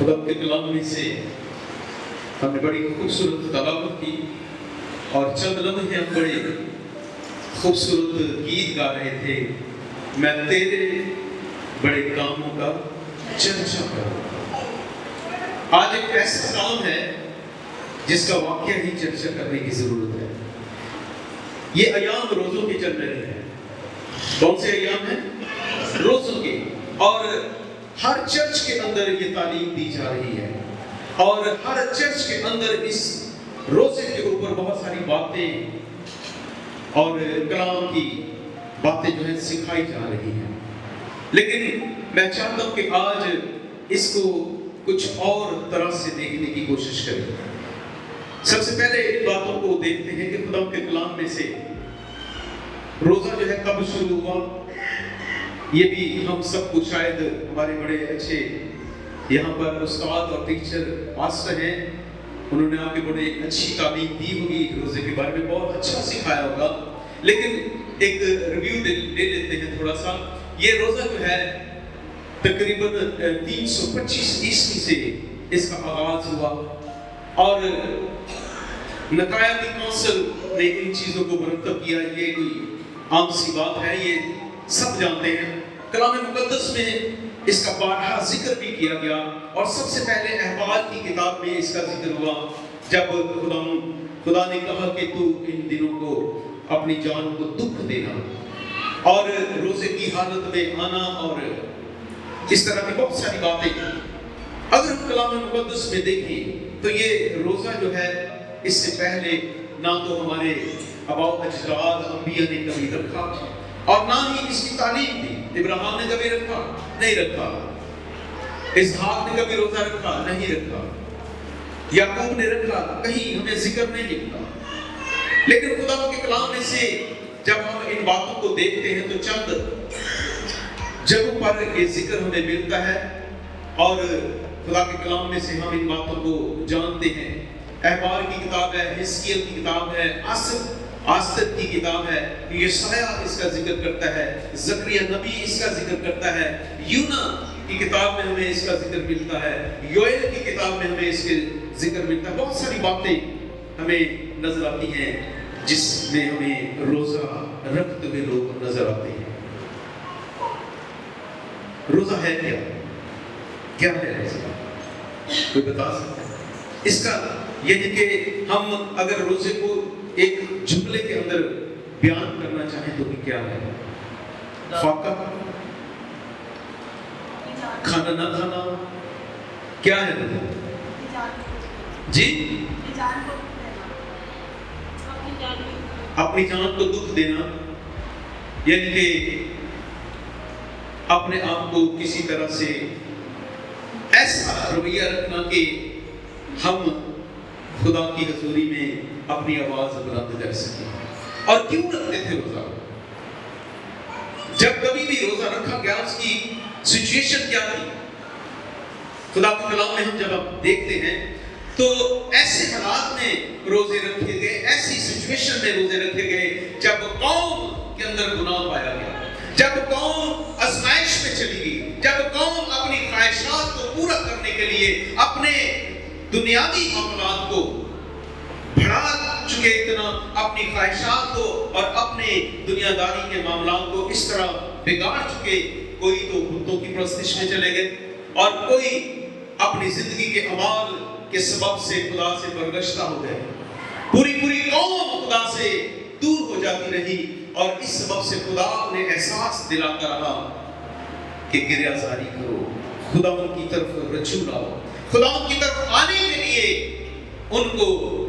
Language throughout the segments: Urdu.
خدا کے کلام میں سے ہم نے بڑی خوبصورت تلاوت کی اور چند لمحے ہم بڑے خوبصورت گیت گا رہے تھے. میں تیرے بڑے کاموں کا چرچا کروں. آج ایک ایسا کام ہے جس کا واقعہ ہی چرچا کرنے کی ضرورت ہے. یہ ایام روزوں کے چل رہے ہیں. کون سے ایام ہیں؟ روزوں کے. اور ہر چرچ کے اندر یہ تعلیم دی جا رہی ہے اور ہر چرچ کے اندر اس روزے کے اوپر بہت ساری باتیں اور کلام کی باتیں جو ہیں سکھائی جا رہی ہیں. لیکن میں چاہتا ہوں کہ آج اس کو کچھ اور طرح سے دیکھنے کی کوشش کریں. سب سے پہلے ان باتوں کو دیکھتے ہیں کہ خدا کے کلام میں سے روزہ جو ہے کب شروع ہوا. یہ بھی ہم سب کو شاید ہمارے بڑے اچھے یہاں پر استاد اور ٹیچر پاسٹر ہیں، انہوں نے آپ کے بڑے اچھی تعلیم دی ہوگی، روزے کے بارے میں بہت اچھا سکھایا ہوگا. لیکن ایک ریویو لے لیتے ہیں تھوڑا سا. یہ روزہ جو ہے تقریباً 325 عیسوی سے اس کا آغاز ہوا اور نقایا کی کونسل نے ان چیزوں کو مرتب کیا. یہ کوئی عام سی بات ہے، یہ سب جانتے ہیں. کلام مقدس میں اس کا بارہا ذکر بھی کیا گیا اور سب سے پہلے احوال کی کتاب میں اس کا ذکر ہوا جب خدا نے کہا کہ تو ان دنوں کو اپنی جان کو دکھ دینا اور روزے کی حالت میں آنا اور اس طرح کی بہت ساری باتیں. اگر ہم کلام مقدس میں دیکھیں تو یہ روزہ جو ہے اس سے پہلے نہ تو ہمارے آباء و اجداد انبیاء نے کبھی رکھا اور نہ ہی اس کی تعلیم دی. ابراہیم نے کبھی رکھا نہیں رکھا، اسحاق نے کبھی روزہ رکھا نہیں رکھا، یعقوب نے رکھا کہیں ہمیں ذکر نہیں ملتا. لیکن خدا کے کلام میں سے جب ہم ان باتوں کو دیکھتے ہیں تو چند جگہوں پر یہ ذکر ہمیں ملتا ہے اور خدا کے کلام میں سے ہم ان باتوں کو جانتے ہیں. احبار کی کتاب ہے، حزقیل کی کتاب ہے، آستر کی کتاب ہے، یشعیا اس کا ذکر کرتا ہے، زکریا نبی اس کا ذکر کرتا ہے، یونا کی کتاب میں ہمیں اس کا ذکر ملتا ہے، یوئیل کی کتاب میں ہمیں اس کے ذکر ملتا ہے. بہت ساری باتیں ہمیں نظر آتی ہیں جس میں ہمیں روزہ رکھتے ہوئے لوگ نظر آتے ہیں. روزہ ہے کیا؟ کیا ہے روزہ؟ کوئی بتا سکتا ہے اس کا؟ یعنی کہ ہم اگر روزے کو ایک جملے کے اندر بیان کرنا چاہیں تو کیا ہے؟ فاقہ، کھانا نہ کھانا، کیا ہے روزہ؟ جی، اپنی جان کو دکھ دینا، یعنی کہ اپنے آپ کو کسی طرح سے ایسا رویہ رکھنا کہ ہم خدا کی حضوری میں اپنی آواز بلند کر سکیں. اور کیوں رکھتے تھے روزہ؟ جب کبھی بھی روزہ رکھا گیا اس کی سچویشن کیا تھی؟ خدا کے کلام میں ہم جب ہم دیکھتے ہیں تو ایسے حالات میں روزے رکھے گئے، ایسی سچویشن میں روزے رکھے گئے جب قوم کے اندر گناہ پایا گیا، جب قوم آزمائش میں چلی گئی، جب قوم اپنی خواہشات کو پورا کرنے کے لیے اپنے دنیاوی معاملات کو بڑھا چکے، اتنا اپنی خواہشات کو اور اپنے دنیا داری کے معاملات کو اس طرح بگاڑ چکے. کوئی تو بتوں کی پرستش میں چلے گئے اور کوئی اپنی زندگی کے اعمال کے سبب سے خدا سے برگشتہ ہو گئے. پوری قوم خدا سے دور ہو جاتی رہی اور اس سبب سے خدا انہیں احساس دلاتا رہا کہ گریہ زاری کرو، خدا ان کی طرف رجوع لاؤ. خدا ان کی طرف آنے کے لیے ان کو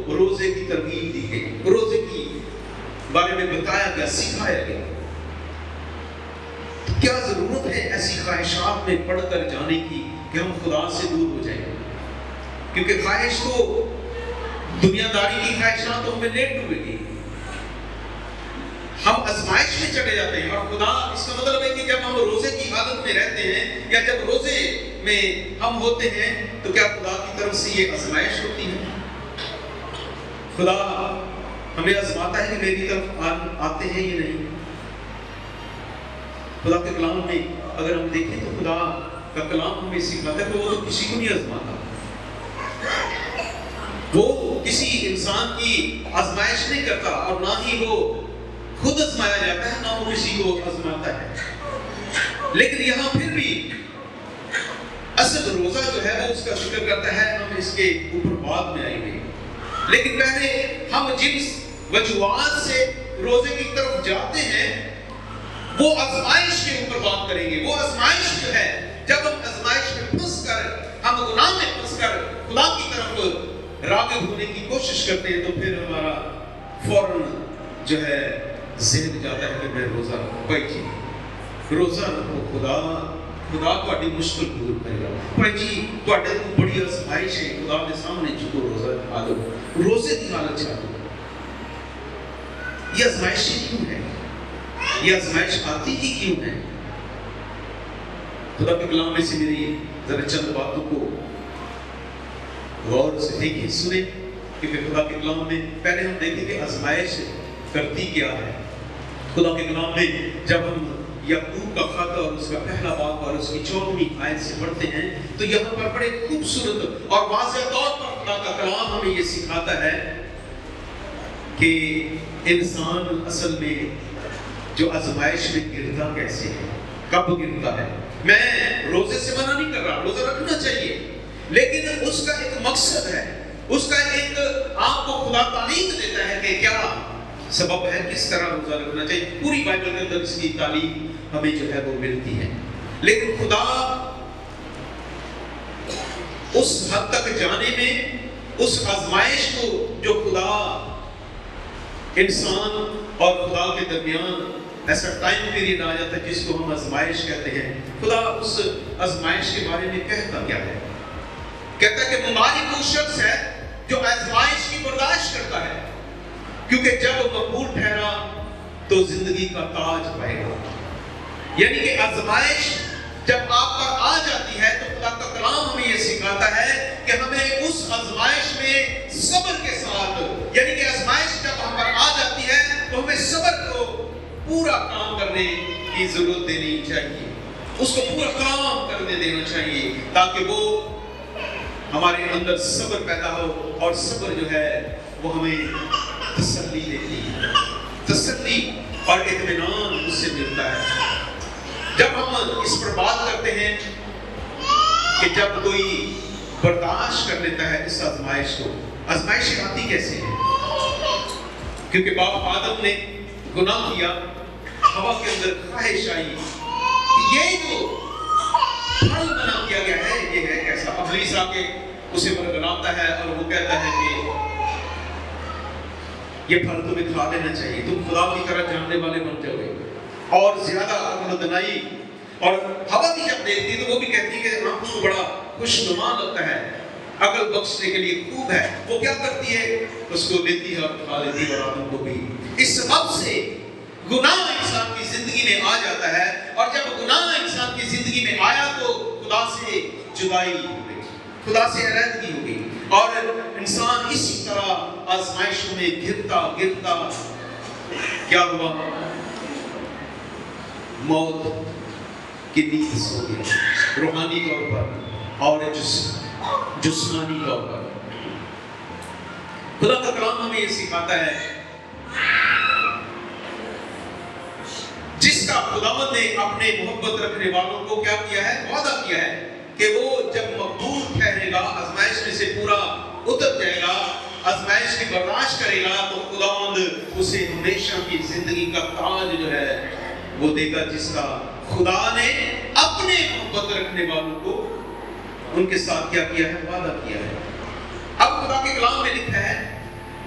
روزے کی ترغیب دی گئی، روزے کی بارے میں بتایا گیا، سکھایا گیا. تو کیا ضرورت ہے ایسی خواہشات میں پڑھ کر جانے کی کہ ہم خدا سے دور ہو جائیں؟ کیونکہ خواہش تو دنیا داری کی خواہشات تو ہمیں لیٹ ڈوبے گی. ہم آزمائش میں چلے جاتے ہیں اور خدا، اس کا مطلب ہے کہ جب ہم روزے کی حالت میں رہتے ہیں یا جب روزے میں ہم ہوتے ہیں تو کیا خدا کی طرف سے یہ آزمائش ہوتی ہے؟ خدا ہمیں آزماتا ہے کہ میری طرف آتے ہیں یا نہیں؟ خدا کے کلام میں اگر ہم دیکھیں تو خدا کا کلام ہمیں سکھاتا ہے کہ وہ تو کسی کو نہیں آزماتا، وہ کسی انسان کی آزمائش نہیں کرتا، اور نہ ہی وہ خود آزمایا جاتا ہے، نہ وہ کسی کو آزماتا ہے۔ لیکن یہاں پھر بھی اصل روزہ جو ہے وہ اس کا ذکر کرتا ہے، ہم اس کے اوپر بعد میں آئیں گے، لیکن پہلے ہم جن وجوہات سے روزے کی طرف جاتے ہیں وہ آزمائش کے اوپر بات کریں گے۔ وہ آزمائش جو ہے، جب ہم آزمائش میں پھنس کر، ہم گناہ میں پھنس کر خدا کی طرف راغب ہونے کی کوشش کرتے ہیں، تو پھر ہمارا فوراً جو ہے ذہن جاتا ہے کہ میں روزہ رکھوں۔ بھائی جی روزہ رکھو، خدا تہاڈی مشکل دور کرے گا۔ بھائی جی تہاڈے کو بڑی آزمائش ہے، خدا کے سامنے جھکو، روزہ رکھا دو، روزے کی حالت چھاڑو۔ یہ آزمائش کیوں ہے؟ یہ آزمائش آتی ہی کیوں ہے؟ خدا کے کلام میں سے میری ذرا چند باتوں کو غور سے دیکھیں، سنیں، کیونکہ خدا کے کلام میں پہلے ہم دیکھیں کہ آزمائش کرتی کیا ہے۔ خدا کے کلام میں جب ہم یعقوب کا خط اور اس کا پہلا باب اور اس کی 14ویں آیت سے پڑھتے ہیں تو یہاں پر بڑے خوبصورت اور واضح طور پر خدا کا کلام ہمیں یہ سکھاتا ہے کہ انسان اصل میں جو آزمائش میں گرتا کیسے ہے، کب گرتا ہے۔ میں روزے سے منع نہیں کر رہا، روزہ رکھنا چاہیے، لیکن اس کا ایک مقصد ہے، اس کا ایک آپ کو خدا تعلیم دیتا ہے کہ کیا سبب ہے، کس طرح روزہ رکھنا چاہیے۔ پوری بائبل کے اندر اس کی تعلیم ہمیں جو ہے وہ ملتی ہے، لیکن خدا اس حد تک جانے میں، اس آزمائش کو جو خدا انسان اور خدا کے درمیان ایسا ٹائم پیریڈ آ جاتا ہے جس کو ہم آزمائش کہتے ہیں، خدا اس آزمائش کے بارے میں کہتا کیا ہے؟ کہتا ہے کہ مبارک وہ شخص ہے جو آزمائش کی برداشت کرتا ہے، کیونکہ جب مقبول ٹھہرا تو زندگی کا تاج پائے گا۔ یعنی کہ آزمائش جب آپ پر آ جاتی ہے تو خدا کا کلام ہمیں یہ سکھاتا ہے کہ ہمیں اس آزمائش میں صبر کے ساتھ، یعنی کہ آزمائش جب ہم پر آ جاتی ہے تو ہمیں صبر کو پورا کام کرنے کی ضرورت دینی چاہیے، اس کو پورا کام کرنے دینا چاہیے، تاکہ وہ ہمارے اندر صبر پیدا ہو، اور صبر جو ہے وہ ہمیں تسلی دیتی ہے، تسلی اور اطمینان اس سے ملتا ہے۔ جب ہم اس پر بات کرتے ہیں کہ جب کوئی برداشت کر لیتا ہے اس آزمائش کو، آزمائش آتی کیسے ہے؟ کیونکہ باپ آدم نے گناہ کیا، ہوا کے اندر خواہش آئی، یہ جو پھل بنا کیا گیا ہے یہ ہے کیسا؟ ابلیس آ کے اسے برگلاتا ہے اور وہ کہتا ہے کہ یہ پھل تمہیں کھا لینا چاہیے، تم خدا کی طرح جاننے والے بن جاؤ گے، اور زیادہ عقل دنائی۔ اور ہوا بھی جب دیکھتی تو وہ بھی کہتی کہ آنکھوں کو بڑا خوشنما لگتا ہے، عقل بخشنے کے لیے خوب ہے، وہ کیا کرتی ہے؟ اس کو لیتی ہے اور کھا لیتی ہے، اور آدم کو بھی۔ اس سبب سے گناہ انسان کی زندگی میں آ جاتا ہے، اور جب گناہ انسان کی زندگی میں آیا تو خدا سے جدائی ہو گئی، خدا سے علیحدگی ہو گئی، اور انسان اسی طرح آزمائشوں میں گرتا گرتا کیا ہوا؟ موت کی نیند سو گیا، روحانی طور پر اور جسمانی طور پر۔ خدا کا کلام ہمیں یہ سکھاتا ہے جس کا خداوند نے اپنے محبت رکھنے والوں کو کیا کیا ہے؟ وعدہ کیا ہے کہ وہ جب مقبول ٹھہرے گا، آزمائش میں سے پورا اتر جائے گا، آزمائش کی برداشت کرے گا، تو خداوند اسے ہمیشہ کی زندگی کا تاج جو ہے وہ دے گا، جس کا خدا نے اپنے محبت رکھنے والوں کو ان کے ساتھ کیا کیا ہے؟ وعدہ کیا ہے۔ اب خدا کے کلام میں لکھا ہے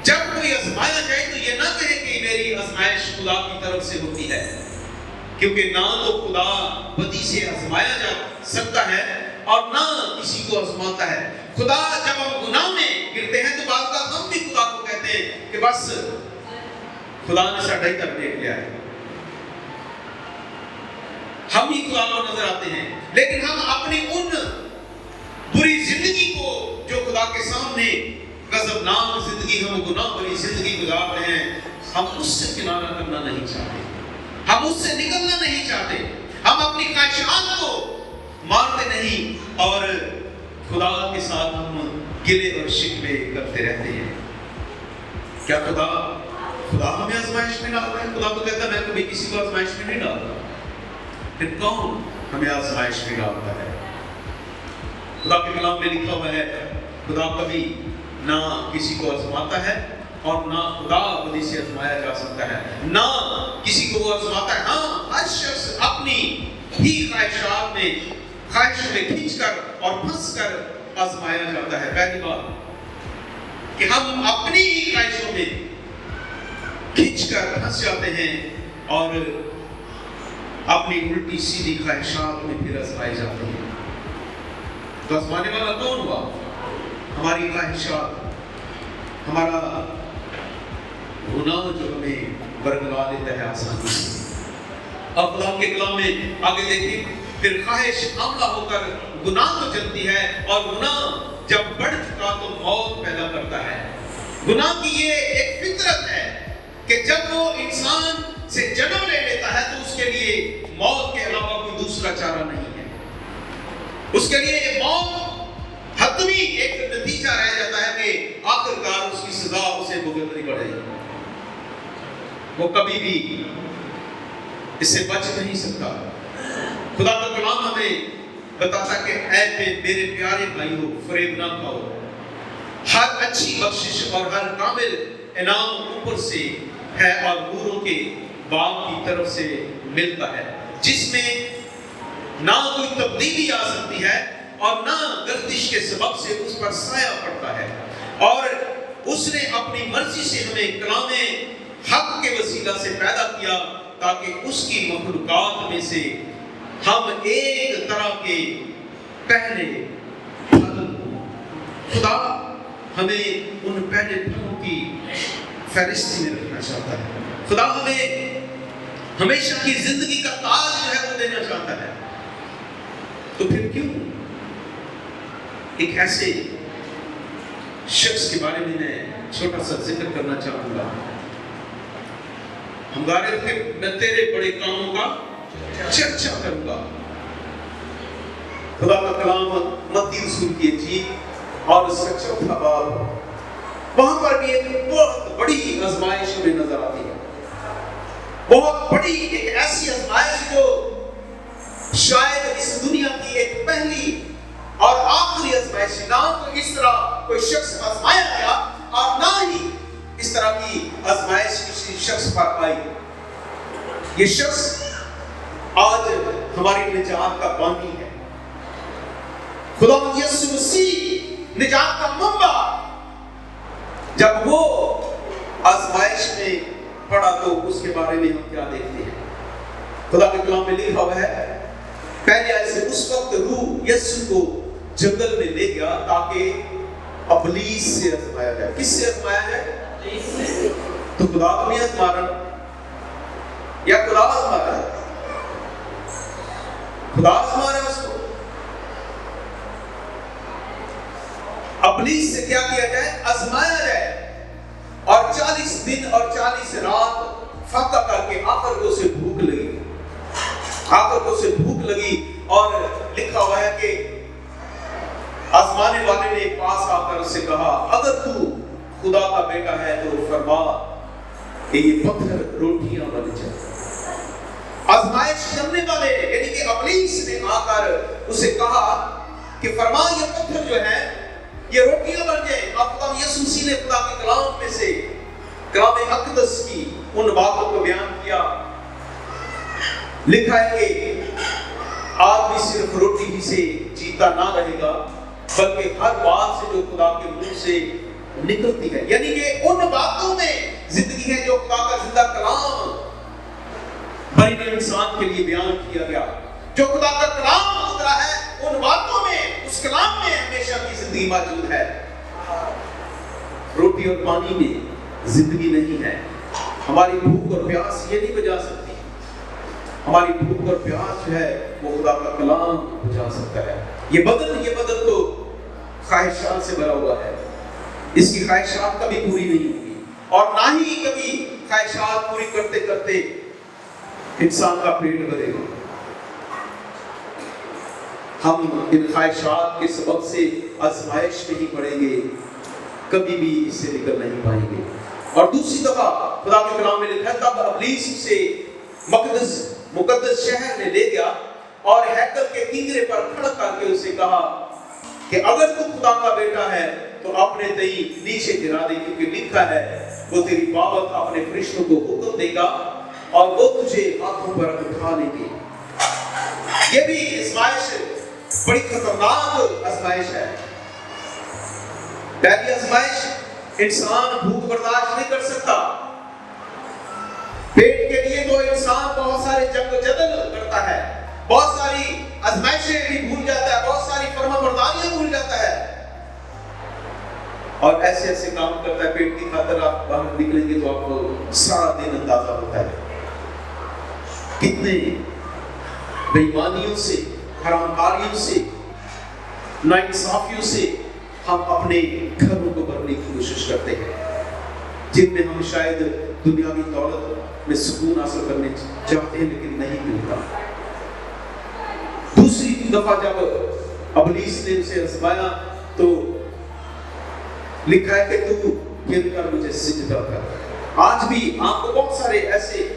جب کوئی آزمایا جائے تو یہ نہ کہے کہ میری آزمائش خدا کی طرف سے ہوتی ہے، کیونکہ نہ تو خدا بدی سے آزمایا جا سکتا ہے اور نہ کسی کو آزماتا ہے۔ خدا جب ہم گناہ میں گرتے ہیں تو بعض اوقات ہم بھی خدا کو کہتے ہیں کہ بس خدا نے ساڈا ہی کر لیا ہے، ہم ہی خدا کو نظر آتے ہیں، لیکن ہم اپنی ان بری زندگی کو جو خدا کے سامنے غضبناک زندگی، ہم گناہ بری زندگی گزار رہے ہیں، ہم اس سے کنارہ کرنا نہیں چاہتے، ہم اس سے نکلنا نہیں چاہتے، ہم اپنی خواہشات کو مارتے نہیں اور خدا کے ساتھ ہم گلے اور شکوے کرتے رہتے ہیں۔ کیا خدا ہمیں آزمائش میں ڈالتا ہے؟ خدا تو کہتا ہے میں کبھی کسی کو آزمائش میں نہیں ڈالتا۔ پھر کون ہمیں آزمائش میں ڈالتا ہے؟ خدا کے کلام میں لکھا ہوا ہے خدا کبھی نہ کسی کو آزماتا ہے اور نہ خدا خودی سے آزمایا جا سکتا ہے، نہ کسی کو وہ آزماتا ہے۔ ہاں، ہر شخص اپنی ہی خواہشات میں خواہش میں کھینچ کر اور پھنس کر آزمایا جاتا ہے۔ پہلی بات کہ ہم اپنی ہی خواہشوں میں کھینچ کر پھنس جاتے ہیں اور اپنی الٹی سیدھی خواہشات میں پھر آزمائے جاتے ہیں۔ تو آزمانے والا کون ہوا؟ ہماری خواہشات، ہمارا گناہ جو ہمیں برگلا لیتا ہے آسانی سے۔ اب خدا کے کلام میں آگے دیکھیں، پھر خواہش حاملہ ہو کر گناہ کو جلتی ہے اور گناہ جب بڑھ چکا تو موت پیدا کرتا ہے۔ گناہ کی یہ ایک فطرت ہے کہ جب وہ انسان سے جنم لے لیتا ہے تو اس کے لیے موت کے علاوہ کوئی دوسرا چارہ نہیں ہے۔ اس کے لیے موت حتمی ایک نتیجہ رہ جاتا ہے کہ آخرکار اس کی سزا اسے بھگتنی پڑے گی۔ وہ کبھی بھی اس سے بچ نہیں سکتا۔ خدا کا کلام ہمیں بتاتا کہ اے میرے پیارے بھائیو، فریب نہ کھاؤ۔ ہر اچھی بخشش اور ہر کامل انعام اوپر سے ہے اور نوروں کے باغ کی طرف سے ملتا ہے، جس میں نہ کوئی تبدیلی آ سکتی ہے اور نہ گردش کے سبب سے اس پر سایہ پڑتا ہے۔ اور اس نے اپنی مرضی سے ہمیں کلام حق کے وسیلہ سے پیدا کیا تاکہ اس کی مخلوقات میں سے ہم ایک طرح کے پہلے پھل، خدا ہمیں ان پہلے پھلوں کی فہرستی میں رکھنا چاہتا ہے۔ خدا ہمیں ہمیشہ کی زندگی کا تاج جو ہے وہ دینا چاہتا ہے۔ تو پھر کیوں ایک ایسے شخص کے بارے میں چھوٹا سا ذکر کرنا چاہوں گا۔ ہم گا رہے تھے میں تیرے بڑے کاموں کا چرچا کروں گا۔ خدا کا کلام متی رسول کی انجیل اور اس کا 4واں باب، وہاں پر بھی ایک بہت بڑی آزمائش ہمیں نظر آتی ہے۔ بہت بڑی ایک ایسی آزمائش جو شاید اس دنیا کی ایک پہلی اور آخری آزمائش، نہ تو اس طرح کوئی شخص آزمایا گیا اور نہ ہی اس طرح کی آزمائش کسی شخص پر آئی۔ یہ شخص آج ہماری نجات کا بانی ہے۔ خدا یسوع مسیح نجات کا منبع جب وہ آزمائش میں پڑا تو اس کے بارے میں ہم کیا دیکھتے ہیں؟ خدا کے کلام میں لکھا ہوا ہے پہلے آیت سے، اس وقت روح یسوع کو جنگل میں لے گیا تاکہ ابلیس سے آزمایا جائے۔ کس سے آزمایا جائے؟ تو خدا کو نہیں آزما رہا یا خدا آزما رہا ہے؟ خدا آزما رہا ہے اس کو۔ ابلیس سے کیا کیا جائے؟ آزمایا جائے، اور 40 دن اور 40 رات فاقہ کر کے آخر کو اسے بھوک لگی اور لکھا ہوا ہے کہ آزمانے والے نے پاس آ کر اس سے کہا اگر تو خدا کا بیٹا ہے تو فرما کہ یہ پتھر روٹیاں بن جائیں۔ آزمائش کرنے والے یعنی کہ ابلیس نے آ کر اسے کہا کہ فرما یہ پتھر جو ہے یہ روٹیاں بن جائیں۔ اب خدا یسوع مسیح نے خدا کے کلام میں سے کلام اقدس کی ان باتوں کو بیان کیا۔ لکھا ہے کہ آدمی صرف روٹی ہی سے جیتا نہ رہے گا بلکہ ہر بات سے جو خدا کے منہ سے نکلتی ہے، یعنی کہ ان باتوں میں زندگی ہے جو خدا کا زندہ کلام بنی انسان کے لیے بیان کیا گیا۔ جو خدا کا کلام اترا ہے ان باتوں میں، اس کلام میں ہمیشہ کی زندگی موجود ہے۔ روٹی اور پانی میں زندگی نہیں ہے۔ ہماری بھوک اور پیاس یہ نہیں بجا سکتی۔ ہماری بھوک اور پیاس جو ہے وہ خدا کا کلام بجا سکتا ہے۔ یہ بدن تو خواہشات سے بھرا ہوا ہے، اس کی خواہشات کبھی پوری نہیں ہوگی اور نہ ہی کبھی خواہشات پوری کرتے کرتے انسان کا پیٹ بھرے گا۔ ہم ان خواہشات کے سبب سے آزمائش میں ہی پڑیں گے، کبھی بھی اس سے نکل نہیں پائیں گے۔ اور دوسری دفعہ خدا کے کلام میں لکھا ہے تب ابلیس اسے مقدس شہر میں لے گیا اور ہیکل کے کنگرے پر کھڑا کر کے اسے کہا کہ اگر تو خدا کا بیٹا ہے تو اپنے تئیں نیچے گرا دے، کیونکہ لکھا ہے وہ تیری بابت اپنے فرشتوں کو حکم دے گا اور وہ تجھے ہاتھوں پر اٹھا لیں گے۔ یہ بھی آزمائش بڑی خطرناک آزمائش ہے۔ پہلی آزمائش، انسان بھوک برداشت نہیں کر سکتا، پیٹ کے لیے تو انسان بہت سارے جنگ و جدل کرتا ہے، بہت ساری آزمائشیں بھی بھول جاتا ہے، بہت ساری فرما برداریاں بھول جاتا ہے، اور ایسے ایسے کام کرتا ہے۔ پیٹ کی خاطر آپ باہر نکلیں گے تو آپ کو سارا دن اندازہ ہوتا ہے کتنے بے ایمانیوں سے، حرام کاریوں سے، ناانصافیوں سے ہم اپنے گھروں کو بھرنے کی کوشش کرتے ہیں، جن میں ہم شاید دنیاوی دولت میں سکون حاصل کرنے چاہتے ہیں لیکن نہیں ملتا۔ دوسری دفعہ جب ابلیس نے اسے آزمایا تو لکھا ہے کہ تو گر کر مجھے سجدہ کر۔ آج بھی آپ کو بہت سارے ایسے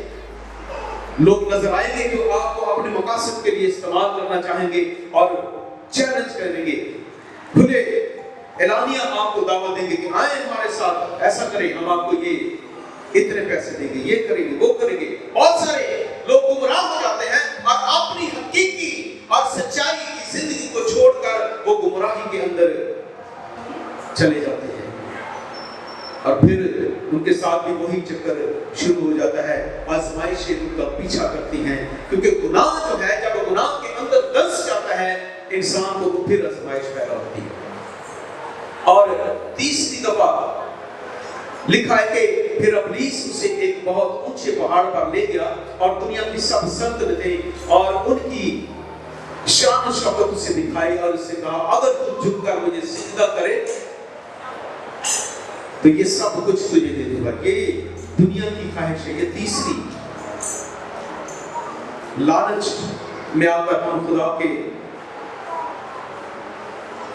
لوگ نظر آئیں گے جو آپ کو اپنے مقاصد کے لیے استعمال کرنا چاہیں گے اور چیلنج کریں گے، کھلے اعلانیہ آپ کو دعوت دیں گے کہ آئیں ہمارے ساتھ ایسا کریں، ہم آپ کو یہ اتنے پیسے دیں گے، یہ کریں گے، وہ کریں گے۔ بہت سارے لوگ گمراہ ہو جاتے ہیں اور اپنی حقیقی اور سچائی کی زندگی کو چھوڑ کر وہ گمراہی کے اندر چلے جاتے ہیں، اور پھر ان کے ساتھ بھی وہی چکر شروع ہو جاتا ہے، آزمائشیں ان کا پیچھا کرتی ہیں، کیونکہ گناہ جو ہے جب گناہ کے اندر دس جاتا ہے انسان کو پھر آزمائش پیدا ہوتی ہے۔ اور تیسری دفعہ لکھا ہے کہ پھر ابلیس اسے ایک بہت اونچے پہاڑ پر لے گیا اور دنیا کی سب سلطنتیں اور ان کی شان و شوکت اسے دکھائی اور اس سے کہا اگر تو جھک کر مجھے سجدہ کرے تو یہ سب کچھ تجھے دے دوں گا۔ یہ دنیا کی خواہش ہے۔ یہ تیسری لالچ میں آ کر ہم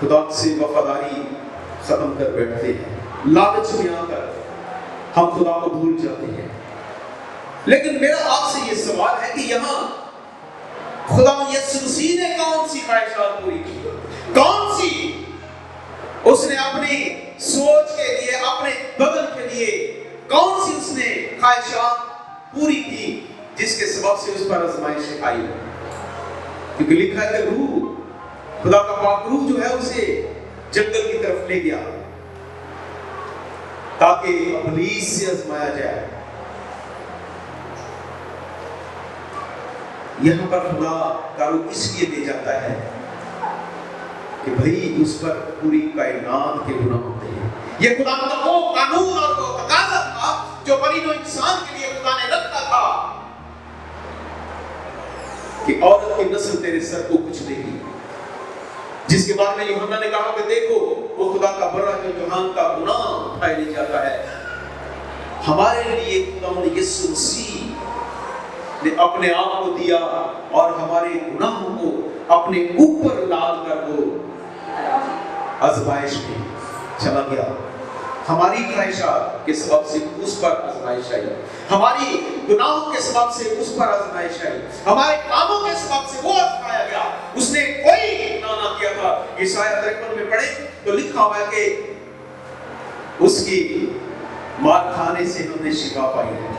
خدا سے وفاداری ختم کر بیٹھتے ہیں، لالچ میں آ کر ہم خدا کو بھول جاتے ہیں۔ لیکن میرا آپ سے یہ سوال ہے کہ یہاں خدا یسوع مسیح نے کون سی خواہشات پوری کی؟ کون سی اس نے اپنی سوچ کے لیے، اپنے بدن کے لیے کون سی اس نے خواہشات پوری کی جس کے سبب سے اس پر آزمائشیں آئی؟ کیونکہ لکھا ہے کہ روح، خدا کا پاک روح جو ہے اسے جنگل کی طرف لے گیا تاکہ ابلیس سے آزمایا جائے۔ یہاں پر خدا کا روح اس لیے لے جاتا ہے کہ بھئی اس پر پوری کائنات کے گناہ ہوتے ہیں۔ یہ خدا کا وہ قانون اور وہ تقاضا تھا جو بنی نوع انسان کے لیے خدا نے رکھا تھا کہ عورت کی نسل تیرے سر کو کچھ دے گی، جس کے بارے میں یوحنا نے کہا کہ دیکھو وہ خدا کا بڑا جو جہان کا گناہ اٹھائے لے جاتا ہے۔ ہمارے لیے خدا نے یسوع مسیح نے اپنے آپ کو دیا اور ہمارے گناہوں کو اپنے اوپر لاد کر وہ آزمائش میں چلا گیا۔ ہماری خواہشات کے سبب سے اس پر آزمائش آئی، ہماری گناہوں کے سبب سے اس پر آزمائش آئی، ہمارے کاموں کے سبب سے وہ آزمایا گیا۔ اس نے کوئی گناہ نہ کیا تھا۔ یسایہ 53 میں پڑھیں تو لکھا ہوا ہے کہ اس کی مار کھانے سے ہم نے شفا پائی ہے،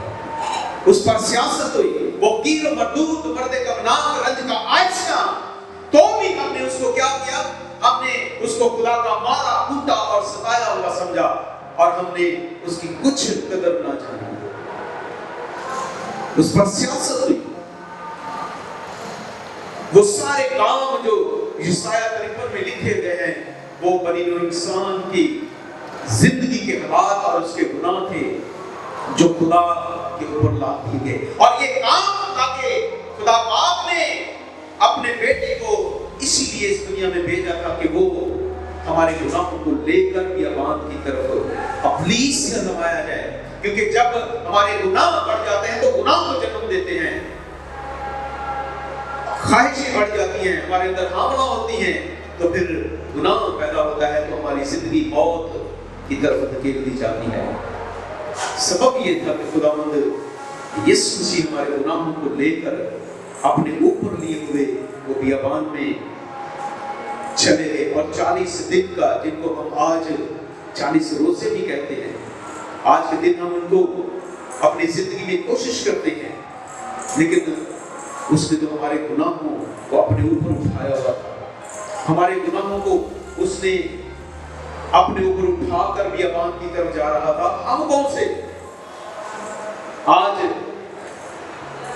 اس پر سیاست ہوئی، وہ کیر و مردود مردے کا ناک رنج کا عائشہ، تو بھی ہم نے اس کو کیا کیا؟ ہم نے اس کو خدا کا مارا، کوٹا اور ستایا ہوا سمجھا اور ہم نے اس کی کچھ قدر نہ جانی، اس پر سیاست ہوئی۔ وہ سارے کام جو یسایہ 53 میں لکھے گئے ہیں وہ بنی نوع انسان کی زندگی کے حالات اور اس کے گناہ تھے جو خدا کے اوپر لاد دیے گئے۔ اور یہ کام تاکہ خدا پاک نے اپنے بیٹے کو اسی لیے اس دنیا میں بھیجا تھا کہ وہ ہمارے گناہوں کو لے کر بیابان کی طرف ابلیس سے آزمایا جائے، کیونکہ جب ہمارے گناہ بڑھ جاتے ہیں تو گناہ کو جنم دیتے ہیں خواہشیں بڑھ جاتی ہیں، ہمارے اندر حاملہ ہوتی ہیں، تو پھر گناہ پیدا ہوتا ہے، تو ہماری زندگی موت کی طرف دھکیل دی جاتی ہے۔ سبب یہ تھا کہ خداوند یسوع مسیح ہمارے گناہوں کو لے کر اپنے اوپر لیے ہوئے وہ بیابان میں چلے گئے، اور 40 دن کا، جن کو ہم آج 40 روزے بھی کہتے ہیں، آج کے دن ہم ان کو اپنی زندگی میں کوشش کرتے ہیں، لیکن اس نے تو ہمارے گناہوں کو اپنے اوپر اٹھایا ہوا تھا، ہمارے گناہوں کو اس نے اپنے اوپر اٹھا کر بیابان کی طرف جا رہا تھا۔ ہم کون سے؟ آج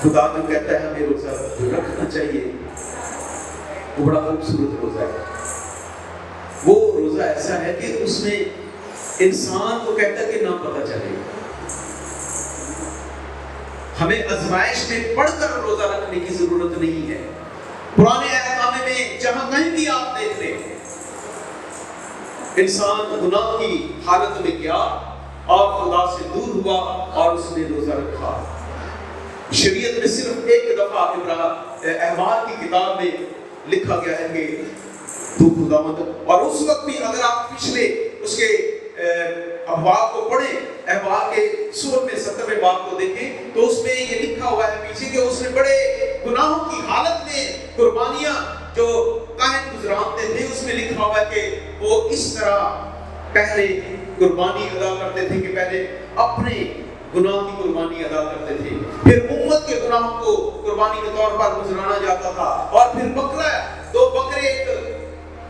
خدا جو کہتا ہے ہمیں روزہ رکھنا چاہیے، وہ بڑا خوبصورت روزہ ہے۔ وہ روزہ ایسا ہے کہ اس میں انسان کو کہتا ہے کہ نہ پتہ چلے، ہمیں آزمائش میں پڑھ کر روزہ رکھنے کی ضرورت نہیں ہے۔ پرانے عہد نامے میں جہاں کہیں بھی آپ دیکھ لیں، انسان گناہ کی حالت میں گیا اور خدا سے دور ہوا اور اس نے روزہ رکھا۔ شریعت میں صرف ایک دفعہ احوال کی کتاب میں لکھا گیا ہے کہ تو خداوند، اور اس وقت بھی اگر آپ پچھلے اس کے ابواب کو پڑھیں، احوال کے سورہ میں 17ویں باب کو دیکھیں تو اس میں یہ لکھا ہوا ہے پیچھے کہ اس نے بڑے گناہوں کی حالت میں قربانیاں جو کاہن گزرانتے تھے، اس میں لکھا ہوا ہے کہ وہ اس طرح پہلے قربانی ادا کرتے تھے کہ پہلے اپنے گناہ کی قربانی ادا کرتے تھے، پھر امت کے گناہوں کو قربانی کے طور پر گزرانا جاتا تھا، اور پھر بکرا 2 بکرے ایک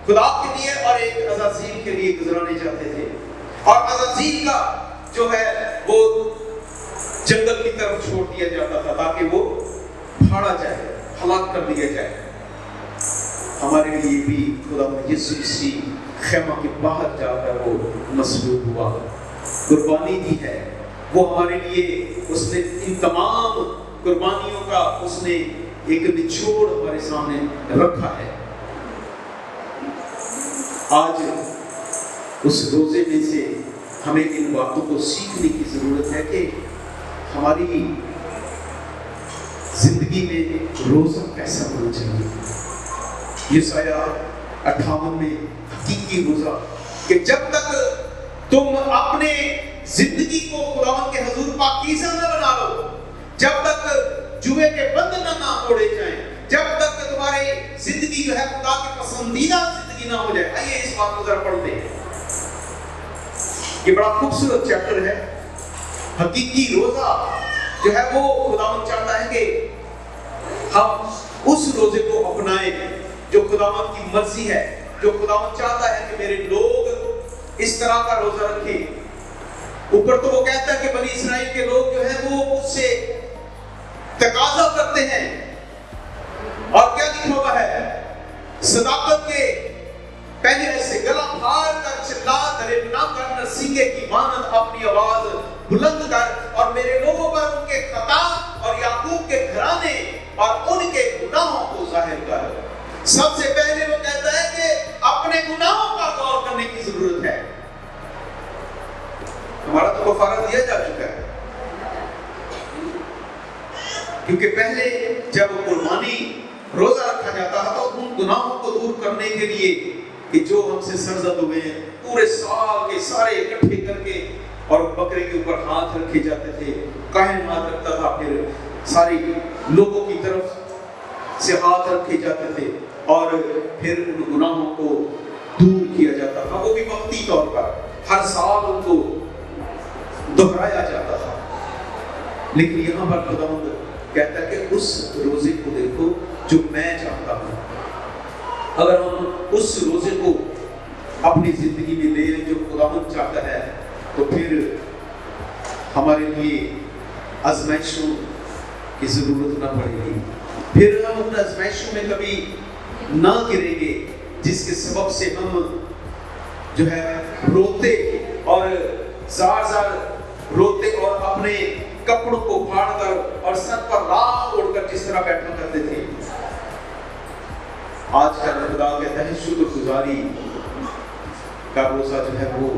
خدا کے لیے اور ایک عزازیل کے لیے گزرانے جاتے تھے، اور عزازیل کا جو ہے وہ جنگل کی طرف چھوڑ دیا جاتا تھا تاکہ وہ پھاڑا جائے، ہلاک کر دیا جائے۔ ہمارے لیے بھی خدا یسوع مسیح خیمہ کے باہر جا کر وہ مصلوب ہوا، قربانی دی ہے وہ ہمارے لیے، اس نے ان تمام قربانیوں کا اس نے ایک نچوڑ ہمارے سامنے رکھا ہے۔ آج اس روزے میں سے ہمیں ان باتوں کو سیکھنے کی ضرورت ہے کہ ہماری زندگی میں روزہ کیسا ہونا چاہیے۔ یسایہ 58 میں حقیقی روزہ، کہ جب تک تم اپنے زندگی کو خداوند کے حضور پاکیزہ نہ بنا لو، جب تک جوے کے بندھن نہ توڑے جائیں، جب تک تمہاری زندگی جو ہے خدا کے پسندیدہ زندگی نہ ہو جائے۔ آئیے اس بات کو ذرا پڑھتے ہیں، یہ بڑا خوبصورت چیپٹر ہے۔ حقیقی روزہ جو ہے وہ خداوند چاہتا ہے کہ ہم اس روزے کو اپنائیں جو خداوند کی مرضی ہے، جو خداوند چاہتا ہے کہ میرے لوگ اس طرح کا روزہ رکھیں۔ اوپر تو وہ کہتا ہے کہ بنی اسرائیل کے لوگ جو ہیں وہ اس سے تقاضا کرتے ہیں، اور کیا لکھا ہوا ہے؟ صداقت کے پہلے ایسے گلا پھاڑ کر چلا درے نہ کر، سینگے کی مانند اپنی آواز بلند کر، اور میرے لوگوں پر ان کے خطا اور یعقوب کے گھرانے اور ان کے گناہوں کو ظاہر کر۔ سب سے پہلے وہ کہتا ہے کہ اپنے گناہوں کا غور کرنے کی ضرورت ہے۔ ہمارا تو کفارہ دیا جا چکا ہے، کیونکہ پہلے جب قربانی روزہ رکھا جاتا تھا تو ان گناہوں کو دور کرنے کے لیے کہ جو ہم سے سرزد ہوئے ہیں، پورے سال کے سارے اکٹھے کر کے اور بکرے کے اوپر ہاتھ رکھے جاتے تھے، کاہن ہاتھ رکھتا تھا، پھر سارے لوگوں کی طرف سے ہاتھ رکھے جاتے تھے، اور پھر ان گناہوں کو دور کیا جاتا تھا، وہ بھی وقتی طور پر ہر سال ان کو دہرایا جاتا تھا۔ لیکن یہاں پر خداوند کہتا ہے کہ اس روزے کو دیکھو جو میں چاہتا ہوں۔ اگر ہم اس روزے کو اپنی زندگی میں لے لیں جو خداوند چاہتا ہے، تو پھر ہمارے لیے آزمائشوں کی ضرورت نہ پڑے گی، پھر ہم ان آزمائشوں میں کبھی نہ گریں گے جس کے سبب سے ہم جو ہے روتے اور زار زار روتے اور اپنے کپڑوں کو پھاڑ کر اور سر پر راکھ اوڑھ کر جس طرح بیٹھا کرتے تھے۔ آج کا خدا کہتا ہے شکر گزاری کا روزہ جو ہے وہ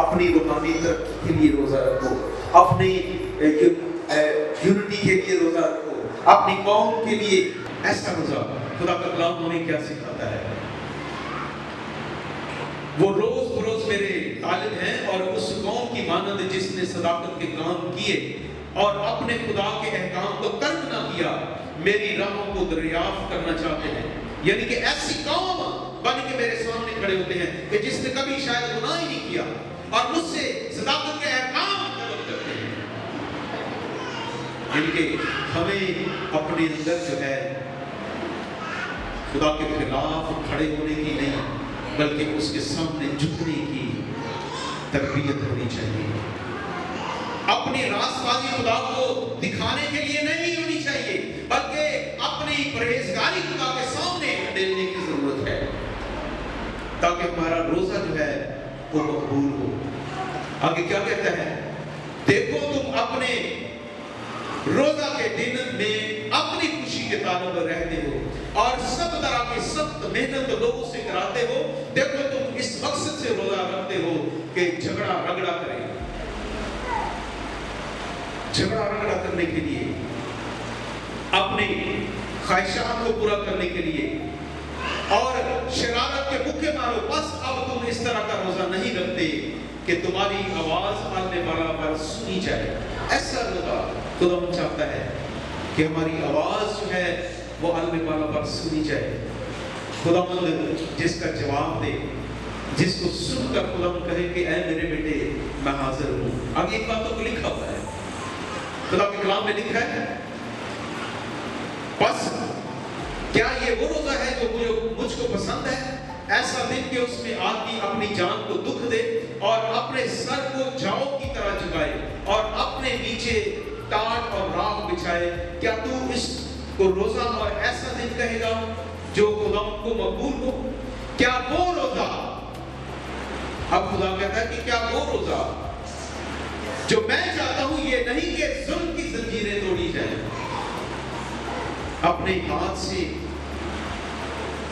اپنی روحانی ترقی کے لیے روزہ رکھو، اپنی یونٹی کے لیے روزہ رکھو، اپنی قوم کے لیے ایسا روزہ خدا کا کلام ہمیں کیا سکھاتا ہے؟ وہ روز بروز میرے طالب ہیں اور اس قوم کی مانند جس نے صداقت کے کام کیے اور اپنے خدا کے احکام کو ترک نہ کیا، میری راہوں کو دریافت کرنا چاہتے ہیں. یعنی کہ ایسی قوم بن کے میرے سامنے کھڑے ہوتے ہیں کہ جس نے کبھی شاید گناہ ہی نہیں کیا اور مجھ سے صداقت کے احکام طلب کرتے ہیں. یعنی کہ ہمیں اپنے اندر جو ہے خدا کے خلاف کھڑے ہونے کی نہیں بلکہ اس کے سامنے جھکنے کی تربیت ہونی چاہیے. اپنی راست بازی خدا کو دکھانے کے لیے نہیں ہونی چاہیے بلکہ اپنی پرہیزگاری خدا کے سامنے دینے کی ضرورت ہے تاکہ ہمارا روزہ جو ہے وہ مقبول ہو. آگے کیا کہتا ہے؟ دیکھو تم اپنے روزہ کے دن میں اپنی خوشی کے طالب رہتے ہو اور سب طرح کی سخت محنت لوگوں سے کراتے ہو. دیکھو تم اس مقصد سے روزہ رکھتے ہو کہ جھگڑا رگڑا کرے. جھگڑا رگڑا کرنے کے لیے، اپنے خواہشات کو پورا کرنے کے لیے اور شرارت کے مکے مارو. بس اب تم اس طرح کا روزہ نہیں رکھتے کہ تمہاری آواز عالم بالا پر سنی جائے. ایسا روزہ خدا چاہتا ہے کہ ہماری آواز جو ہے وہ عالم بالا پر سنی جائے. خدا مند جس کا جواب دے، جس کو سن کر خدا مند کہے کہ اے میرے بیٹے میں حاضر ہوں. آگے ایک باتوں کو لکھا ہوا ہے، خدا کے کلام میں لکھا ہے، بس کیا یہ وہ روزہ ہے جو مجھ کو پسند ہے؟ ایسا دن کہ اس میں آدمی اپنی جان کو دکھ دے اور اپنے سر کو جاؤ کی طرح جھکائے اور اپنے نیچے ٹاٹ اور راکھ بچھائے. کیا تو اس کو روزہ اور ایسا دن کہے گا جو خدا کو مقبول ہو؟ کیا وہ روزہ، اب خدا کہتا ہے کہ کیا وہ روزہ جو میں چاہتا ہوں یہ نہیں کہ ظلم کی زنجیریں توڑی جائیں. اپنے ہاتھ سے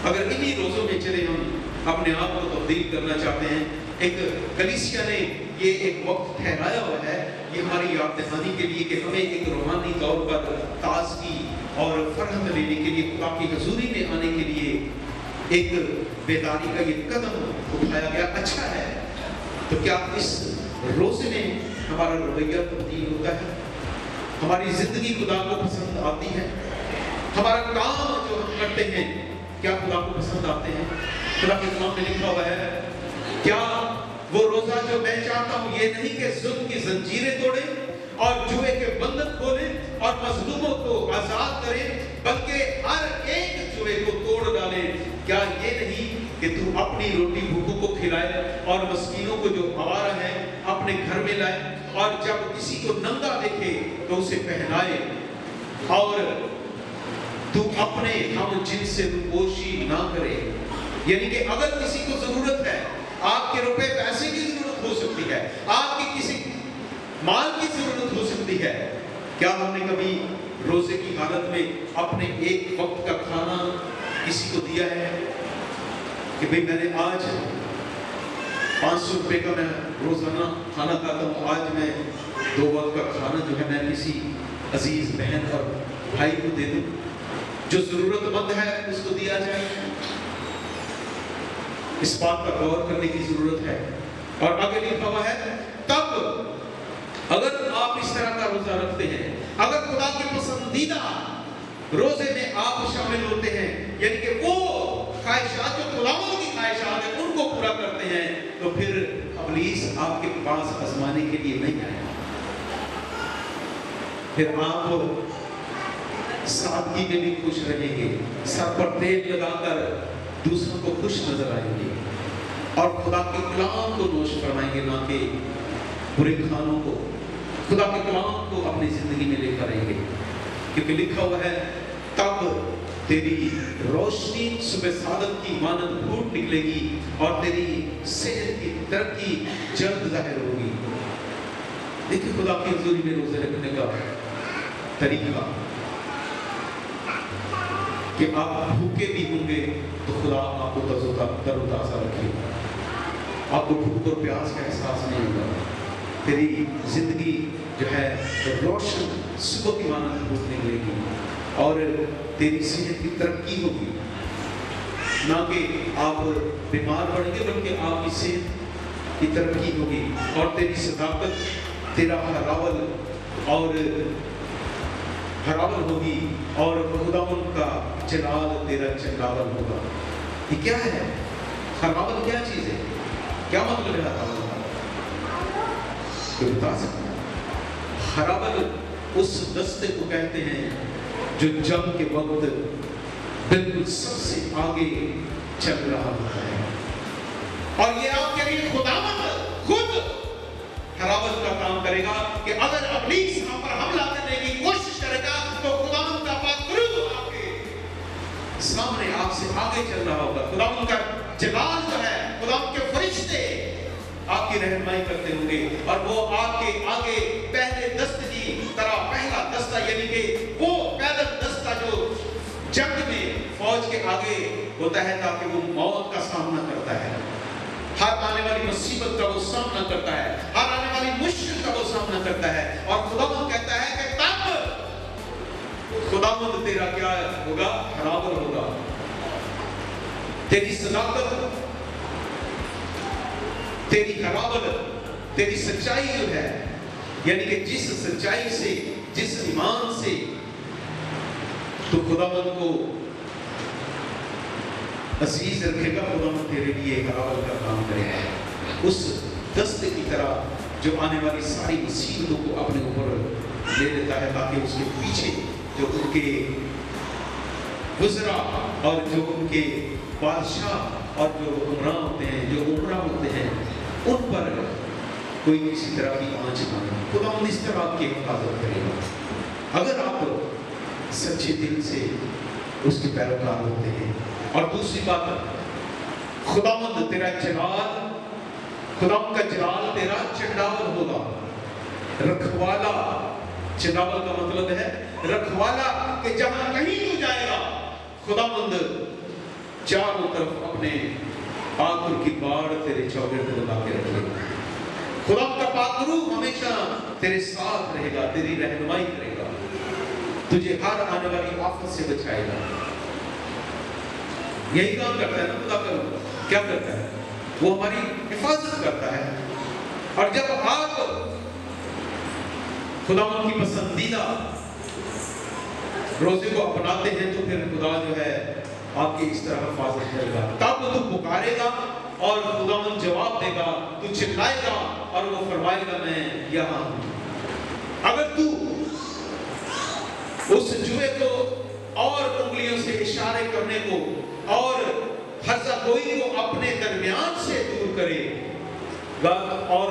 اگر انہی روزوں میں چلے ہم اپنے آپ کو تبدیل کرنا چاہتے ہیں. ایک کلیسیا نے یہ ایک وقت ٹھہرایا ہوا ہے یہ ہماری یاد دہانی کے لیے کہ ہمیں ایک روحانی طور پر تازگی اور فرحت لینے کے لیے خدا کی حضوری میں آنے کے لیے ایک بیداری کا یہ قدم اٹھایا گیا. اچھا ہے. تو کیا اس روزے میں ہمارا رویہ تبدیل ہوتا ہے؟ ہماری زندگی خدا کو پسند آتی ہے؟ ہمارا کام جو ہم کرتے ہیں کیا خدا کو پسند آتے ہیں؟ خدا کے کلام میں لکھا ہوا ہے، کیا وہ روزہ جو میں چاہتا ہوں یہ نہیں کہ ظلم کی زنجیریں توڑے اور جوئے کے بندھن کھولے اور مظلوموں کو آزاد کرے بلکہ ہر ایک جوئے کو توڑ ڈالے. کیا یہ نہیں کہ تو اپنی روٹی بھوکوں کو کھلائے اور مسکینوں کو جو آوارہ ہیں اپنے گھر میں لائے اور جب کسی کو ننگا دیکھے تو اسے پہنائے اور تو اپنے ہم جن سے روپوشی نہ کرے. یعنی کہ اگر کسی کو ضرورت ہے، آپ کے روپے پیسے کی ضرورت ہو سکتی ہے، آپ کی کسی مال کی ضرورت ہو سکتی ہے، کیا ہم نے کبھی روزے کی حالت میں اپنے ایک وقت کا کھانا کسی کو دیا ہے کہ بھئی میں نے آج 500 روپے کا میں روزانہ کھانا کھاتا ہوں، آج میں 2 وقت کا کھانا جو ہے میں کسی عزیز بہن اور بھائی کو دے دوں، جو ضرورت مند ہے اس کو دیا جائے. اس بات کا غور کرنے کی ضرورت ہے. اور آگے لکھا ہوا ہے، تب اگر آپ اس طرح کا روزہ رکھتے ہیں، اگر خدا کے پسندیدہ روزے میں آپ شامل ہوتے ہیں، یعنی کہ وہ خواہشات جو خداوند کی خواہشات ہیں ان کو پورا کرتے ہیں، تو پھر ابلیس آپ کے پاس آزمانے کے لیے نہیں آئے. پھر آپ سادگی میں بھی خوش رہیں گے، سر پر تیل لگا کر دوسروں کو خوش نظر آئیں گے اور خدا کے کلام کو نوش فرمائیں گے، نہ کہ برے کھانوں کو. خدا کے کلام کو اپنی زندگی میں لے کر آئیں گے، کیونکہ لکھا ہوا ہے تب تیری روشنی صبح صادق کی مانند پھوٹ نکلے گی اور تیری صحت کی ترقی جلد ظاہر ہوگی. دیکھیں خدا کی حضوری میں روزے رکھنے کا طریقہ کہ آپ بھوکے بھی ہوں گے تو خدا آپ کو تر و تازہ رکھے گا. آپ کو بھوک اور پیاس کا احساس نہیں ہوگا. تیری زندگی جو ہے روشن صبح کی مانند پھوٹ نکلے گی. اور تیری صحت کی ترقی ہوگی، نہ کہ آپ بیمار پڑیں گے بلکہ آپ کی صحت کی ترقی ہوگی، اور تیری صداقت تیرا ہراول ہوگی، اور خداوند کا جلال تیرا چنڈاول ہوگا۔ یہ کیا ہے؟ ہراول کیا چیز ہے؟ کیا مطلب ہے ہراول کا؟ کوئی بتا سکتا ہے؟ ہراول اس دستے کو کہتے ہیں جو جنگ کے وقت بالکل سب سے آگے چل رہا ہوتا ہے، اور یہ آپ کے لیے خداوند خود ہراول کا کام کرے گا کہ اگر ابلیس آپ پر حملہ کرنے کی کوشش کرے گا تو خداوند کا پاک روح آپ کے سامنے آپ سے آگے چل رہا ہوگا۔ خداوند کا جلال جو ہے، خداوند کے فرشتے آپ کی رہنمائی کرتے ہوں گے، اور وہ آپ کے آگے پہلے دست کی طرح پہلا دستہ، یعنی کہ وہ پیدل دستہ جو جنگ میں فوج کے آگے ہوتا ہے تاکہ وہ موت کا سامنا کرتا ہے، ہر آنے والی مصیبت کا وہ سامنا کرتا ہے، ہر آنے والی مشکل کا وہ سامنا کرتا ہے، اور خداوند کہتا ہے کہ تب خداوند تیرا کیا ہوگا؟ ہراول ہوگا۔ تیری صداقت، تیری ہراول، تیری سچائی جو ہے، یعنی کہ جس سچائی سے، جس ایمان سے تو خداوند کو عزیز رکھے گا، خداوند تیرے لیے ہراول کا کام کرے گا، اس دستے کی طرح جو آنے والی ساری مصیبتوں کو اپنے اوپر لے لیتا ہے، تاکہ اس کے پیچھے جو ان کے وزراء اور جو ان کے بادشاہ اور جو عمراء ہوتے ہیں، جو عمرہ ہوتے ہیں، ان پر کوئی کسی طرح کی آنچ نہ ہو۔ خداوند اس طرح آپ کی حفاظت کرے گا اگر آپ سچے دل سے اس کے پیروکار ہوتے ہیں۔ اور دوسری بات، خداوند تیرا جلال، خداوند کا جلال تیرا چنڈاول ہوگا، رکھوالا۔ چنڈاول کا مطلب ہے رکھوالا، کہ جہاں کہیں تو جائے گا خداوند چاروں طرف اپنے آنکھوں کی باڑ تیرے چوگرد لگا کے رکھے گا۔ خداوند کا پاک روح ہمیشہ تیرے ساتھ رہے گا، تیری رہنمائی کرے گا، تجھے ہر آنے والی آفت سے بچائے گا۔ یہی کام کرتا ہے نا خدا کا روح۔ کیا کرتا ہے؟ وہ ہماری حفاظت کرتا ہے۔ اور جب آپ خداوند کی پسندیدہ روزے کو اپناتے ہیں تو پھر خدا جو ہے آپ کی اس طرح حفاظت کرے گا۔ تب تو پکارے گا اور خداوند جواب دے گا، تو چلائے گا اور وہ فرمائے گا میں یہاں ہوں۔ اگر تو اس جوئے کو اور انگلیوں سے اشارے کرنے کو اور ہرزہ گوئی کو اپنے درمیان سے دور کرے گا، اور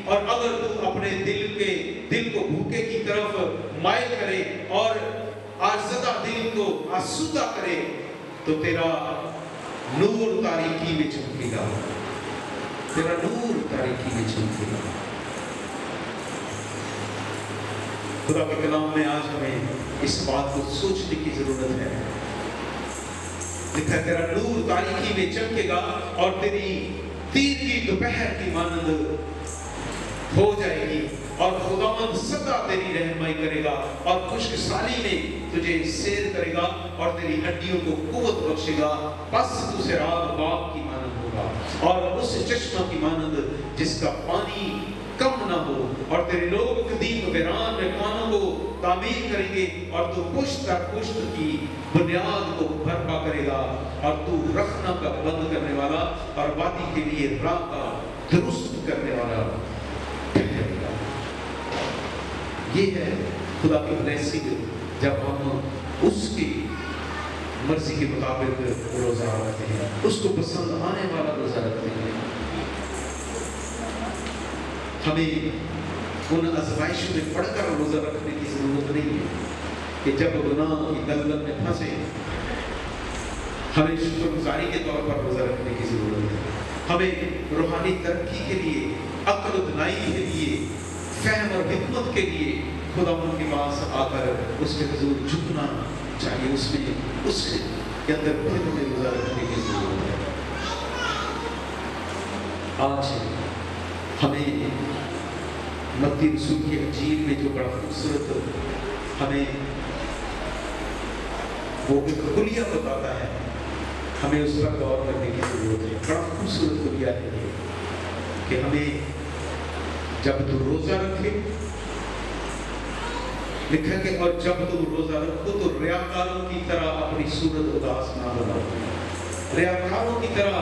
اگر تو اپنے دل کو بھوکے کی طرف مائل کرے اور آزادہ دل کو آسودہ کرے تو تیرا نور تاریکی میں چمکے گا، تیرا نور تاریکی میں چمکے گا۔ خدا کے کلام میں آج ہمیں اس بات کو سوچنے کی ضرورت ہے۔ لکھا تیرا نور تاریکی میں چمکے گا اور تیری تیر کی دوپہر کی مانند ہو جائے گی، اور خداوند سدا تیری رہنمائی کرے گا اور خشک سالی میں تجھے سیر کرے گا اور تیری ہڈیوں کو قوت بخشے گا۔ بس تو سیراب باغ کی مانند ہوگا اور اس چشمہ کی مانند جس کا پانی کم نہ ہو، اور تیرے لوگ قدیم ویران مکانوں کو تعمیر کریں گے اور تو پشت در پشت کی بنیاد کو برپا کرے گا، اور تو رخنا کا بند کرنے والا اور وادی کے لیے راہ کا درست کرنے والا ٹھہرے گا۔ یہ ہے خدا کی بلیسنگ جب ہم اس کی مرضی کے مطابق روزہ رکھتے ہیں، اس کو پسند آنے والا روزہ رکھتے ہیں۔ ہمیں ان آزمائشوں میں پڑھ کر روزہ رکھنے کی ضرورت نہیں ہے کہ جب گناہ کی دلدل میں پھنسے ہمیں شکر گزاری کے طور پر روزہ رکھنے کی ضرورت ہے۔ ہمیں روحانی ترقی کے لیے، عقل و دانائی کے لیے، فہم اور حکمت کے لیے خداوند کے پاس آ کر اس کے حضور جھکنا چاہیے، اس کے اندر پھر ہمیں روزہ رکھنے کی ضرورت ہے۔ آج ہمیں متی رسول کی انجیل میں جو بڑا خوبصورت ہمیں وہ ایک کلیہ بتاتا ہے، ہمیں اس پر غور کرنے کی ضرورت ہے۔ بڑا خوبصورت کلیہ ہے یہ کہ ہمیں جب تو روزہ رکھے، لکھا کہ اور جب تم روزہ رکھو تو ریاکاروں کی طرح اپنی صورت اداس نہ بناؤ۔ ریاکاروں کی طرح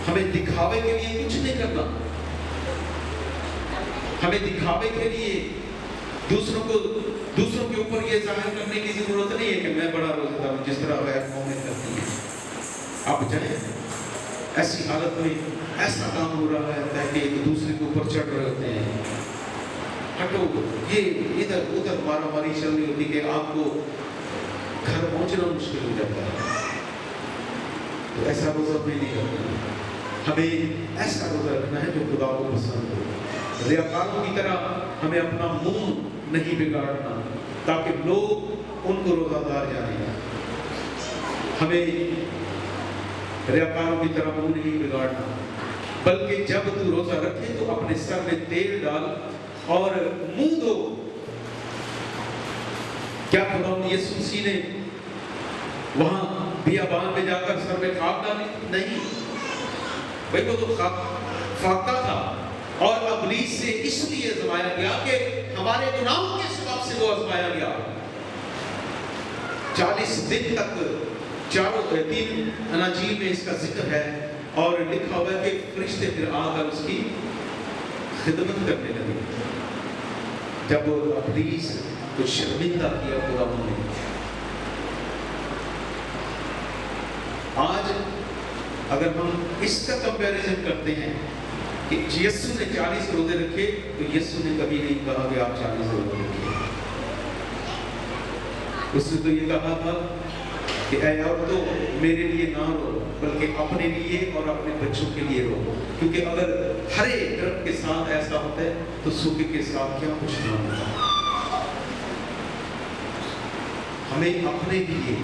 ہمیں دکھاوے کے لیے کچھ نہیں کرنا، ہمیں دکھاوے کے لیے دوسروں کے اوپر یہ ظاہر کرنے کی ضرورت نہیں ہے کہ میں بڑا روزہ دار ہوں، جس طرح غیر قومیں کرتی ہیں۔ آپ جائیں ایسی حالت میں ایسا کام ہو رہا ہے کہ ایک دوسرے کے اوپر چڑھ رہے ہوتے ہیں، ہٹو، یہ ادھر ادھر مارا ماری چل رہی ہوتی کہ آپ کو گھر پہنچنا مشکل ہو جاتا ہے۔ تو ایسا روزہ میں نہیں رکھنا، ہمیں ایسا روزہ رکھنا ہے جو خدا کو پسند ہو۔ ریاکاروں کی طرح ہمیں اپنا منہ نہیں بگاڑنا تاکہ لوگ ان کو روزہ دار جانیں۔ ہمیں ریاکاروں کی طرح منہ نہیں بگاڑنا، بلکہ جب تو روزہ رکھے تو اپنے سر میں تیل ڈال اور منہ دھو۔ کیا خدا یسوع مسیح نے وہاں بیابان میں جا کر سر میں خاک ڈالی؟ نہیں، بھائی وہ تو فاقہ تھا اور ابلیس سے اس لیے آزمایا گیا کہ ہمارے گناہوں کے سبب سے وہ آزمایا گیا۔ 40 دن تک چاروں 3 اناجیل میں اس کا ذکر ہے اور لکھا ہوا ہے کہ فرشتے پھر آ کر اس کی خدمت کرنے لگے۔ جب ابلیس کو شرمندہ کیا خدا نے، آج اگر ہم اس کا کمپیریزن کرتے ہیں کہ یسوع نے 40 روزے رکھے تو یسوع نے کبھی نہیں کہا کہ آپ 40 روزے رکھیں۔ اس نے تو یہ کہا تھا کہ اے عورتوں میرے لیے نہ رو بلکہ اپنے لیے اور اپنے بچوں کے لیے رو، کیونکہ اگر ہرے درخت کے ساتھ ایسا ہوتا ہے تو سوکھے کے ساتھ کیا کچھ نہ ہوتا۔ ہمیں اپنے لیے،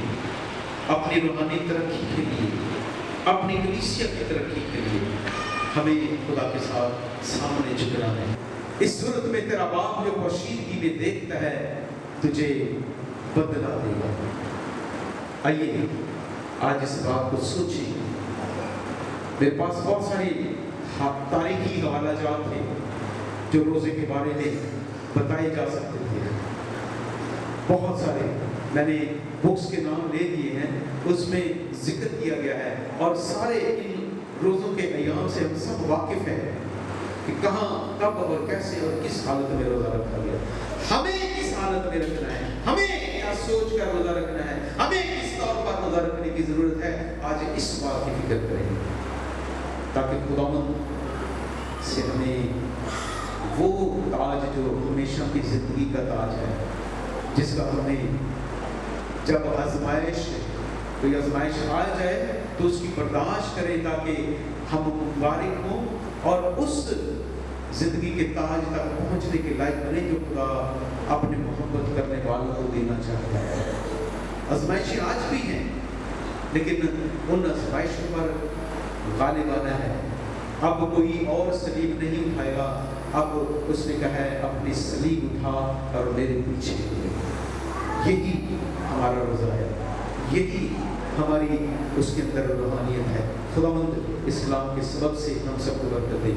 اپنی روحانی ترقی کے لیے، اپنی کلیسیا کی ترقی کے لیے ہمیں خدا کے ساتھ سامنے جھکنا ہے۔ اس صورت میں تیرا باپ جو پوشیدگی میں دیکھتا ہے تجھے بدلا دے گا۔ آئیے آج اس بات کو سوچیں۔ میرے پاس بہت ساری تاریخی حوالہ جات تھے جو روزے کے بارے میں بتائے جا سکتے تھے، بہت سارے میں نے بکس کے نام لے دیے ہیں، اس میں ذکر کیا گیا ہے اور سارے ان روزوں کے ایام سے ہم سب واقف ہیں کہ کہاں، کب اور کیسے اور کس حالت میں روزہ رکھا گیا۔ ہمیں کس حالت میں رکھنا ہے، ہمیں کیا سوچ کر روزہ رکھنا ہے، ہمیں کس طور پر روزہ رکھنے کی ضرورت ہے، آج اس بات کی فکر کریں تاکہ خداوند سے ہمیں وہ تاج جو ہمیشہ کی زندگی کا تاج ہے، جس کا ہمیں جب کوئی آزمائش آ جائے تو اس کی برداشت کریں تاکہ ہم مبارک ہوں اور اس زندگی کے تاج تک پہنچنے کے لائق بنے جو خدا اپنے محبت کرنے والوں کو دینا چاہتا ہے۔ آزمائشیں آج بھی ہیں لیکن ان آزمائشوں پر غالب آنا ہے۔ اب کوئی اور صلیب نہیں اٹھائے گا، اب اس نے کہا ہے اپنی صلیب اٹھا اور میرے پیچھے چل۔ یہی ہمارا روزہ ہے، یہی ہماری اس کے اندر روحانیت ہے۔ خداوند اسلام کے سبب سے ہم سب کو برکت دے۔